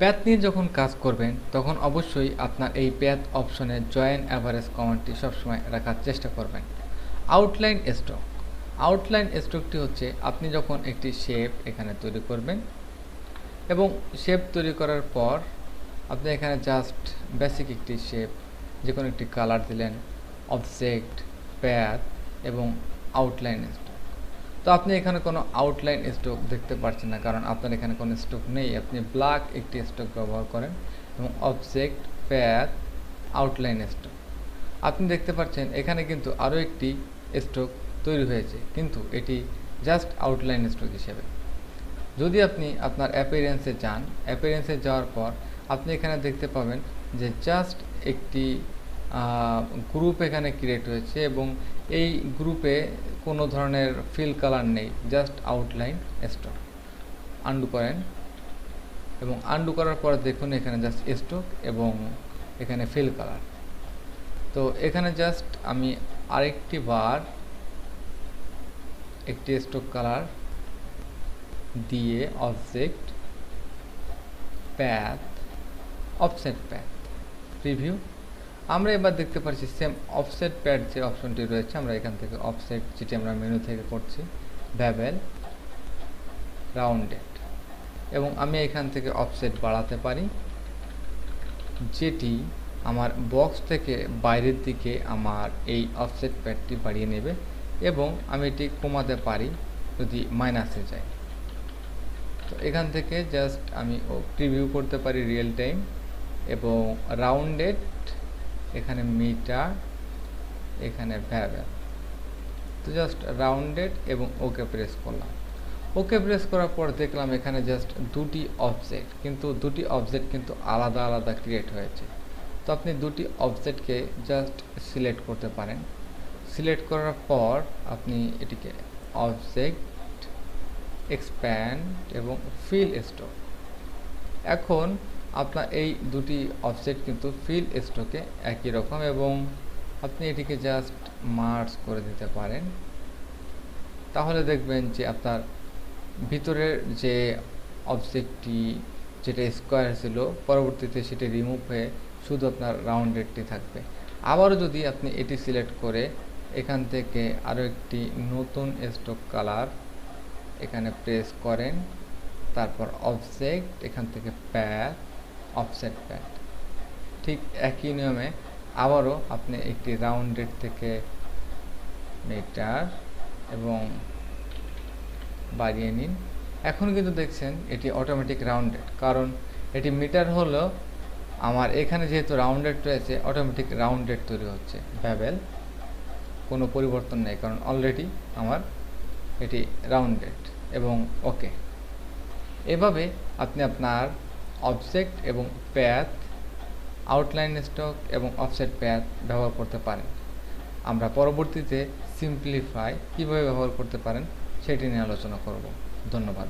Path নিয়ে যখন কাজ করবেন তখন অবশ্যই আপনার এই প্যাথ অপশনে জয়েন অ্যাভারেজ কমান্ডটি সবসময় রাখার চেষ্টা করবেন। আউটলাইন স্ট্রোক, আউটলাইন স্ট্রোকটি হচ্ছে আপনি যখন একটি শেপ এখানে তৈরি করবেন এবং শেপ তৈরি করার পর আপনি এখানে জাস্ট বেসিক একটি শেপ যে কোনো একটি কালার দিলেন, অবজেক্ট, প্যাথ এবং আউটলাইন স্ট্রোক। তো আপনি এখানে কোনো আউটলাইন স্ট্রোক দেখতে পাচ্ছেন না, কারণ আপনার এখানে কোনো স্ট্রোক নেই। আপনি ব্ল্যাক একটি স্ট্রোক ব্যবহার করেন এবং অবজেক্ট, প্যাথ, আউটলাইন স্ট্রোক। আপনি দেখতে পাচ্ছেন এখানে কিন্তু আরও একটি স্ট্রোক তৈরি হয়েছে, কিন্তু এটি জাস্ট আউটলাইন স্ট্রোক হিসেবে। যদি আপনি আপনার অ্যাপিয়ারেন্সে যান, অ্যাপিয়ারেন্সে যাওয়ার পর আপনি এখানে দেখতে পাবেন যে জাস্ট একটি গ্রুপ এখানে ক্রিয়েট হয়েছে এবং এই গ্রুপে কোনো ধরনের ফিল কালার নেই, জাস্ট আউটলাইন স্ট্রোক। আন্ডু করেন এবং আন্ডু করার পর দেখুন এখানে জাস্ট স্ট্রোক এবং এখানে ফিল কালার। তো এখানে জাস্ট আমি আরেকটি বার একটি স্ট্রোক কালার দিয়ে object, path, offset path, preview. আমরা এবার দেখতে পাচ্ছি সেম অফসেট প্যাড যে অপশনটি রয়েছে, আমরা এখান থেকে অফসেট যেটি আমরা মেনু থেকে করছি, বেভেল, রাউন্ডেড, এবং আমি এখান থেকে অফসেট বাড়াতে পারি যেটি আমার বক্স থেকে বাইরের দিকে আমার এই অফসেট প্যাডটি বাড়িয়ে নেবে, এবং আমি এটি কমাতে পারি যদি মাইনাসে যায়। তো এখান থেকে জাস্ট আমি প্রিভিউ করতে পারি রিয়েল টাইম এবং রাউন্ডেড, এখানে মিটার, এখানে ভ্যাবেল। তো জাস্ট রাউন্ডেড এবং ওকে প্রেস করলাম। ওকে প্রেস করার পর দেখলাম এখানে জাস্ট দুটি অবজেক্ট, কিন্তু দুটি অবজেক্ট কিন্তু আলাদা আলাদা ক্রিয়েট হয়েছে। তো আপনি দুটি অবজেক্টকে জাস্ট সিলেক্ট করতে পারেন। সিলেক্ট করার পর আপনি এটিকে অবজেক্ট, এক্সপ্যান্ড এবং ফিল স্ট্রোক। এখন আপনার এই দুটি অবজেক্ট কিন্তু ফিল স্ট্রোকে একই রকম, এবং আপনি এটিকে জাস্ট মার্জ করে দিতে পারেন। তাহলে দেখবেন যে আপনার ভিতরের যে অবজেক্টটি যেটা স্কোয়ার ছিল পরবর্তীতে সেটি রিমুভ হয়ে শুধু আপনার রাউন্ডেডটি থাকবে। আবারও যদি আপনি এটি সিলেক্ট করে এখান থেকে আরও একটি নতুন স্ট্রোক কালার এখানে প্রেস করেন, তারপর অবজেক্ট, এখান থেকে প্যাথ, অফসেট প্যাথ, ঠিক একই নিয়মে আবারও আপনি একটি রাউন্ডেড থেকে মিটার এবং বাড়িয়ে নিন। এখন কিন্তু দেখছেন এটি অটোমেটিক রাউন্ডেড, কারণ এটি মিটার হলো আমার এখানে যেহেতু রাউন্ডেড রয়েছে অটোমেটিক রাউন্ডেড তৈরি হচ্ছে। ভ্যাবেল, কোনো পরিবর্তন নেই কারণ অলরেডি আমার এটি রাউন্ডেড এবং ওকে। এভাবে আপনি আপনার অবজেক্ট এবং প্যাথ, আউটলাইন স্ট্রোক এবং অফসেট প্যাথ ব্যবহার করতে পারেন। আমরা পরবর্তীতে সিম্পলিফাই কীভাবে ব্যবহার করতে পারেন সেটি নিয়ে আলোচনা করব। ধন্যবাদ।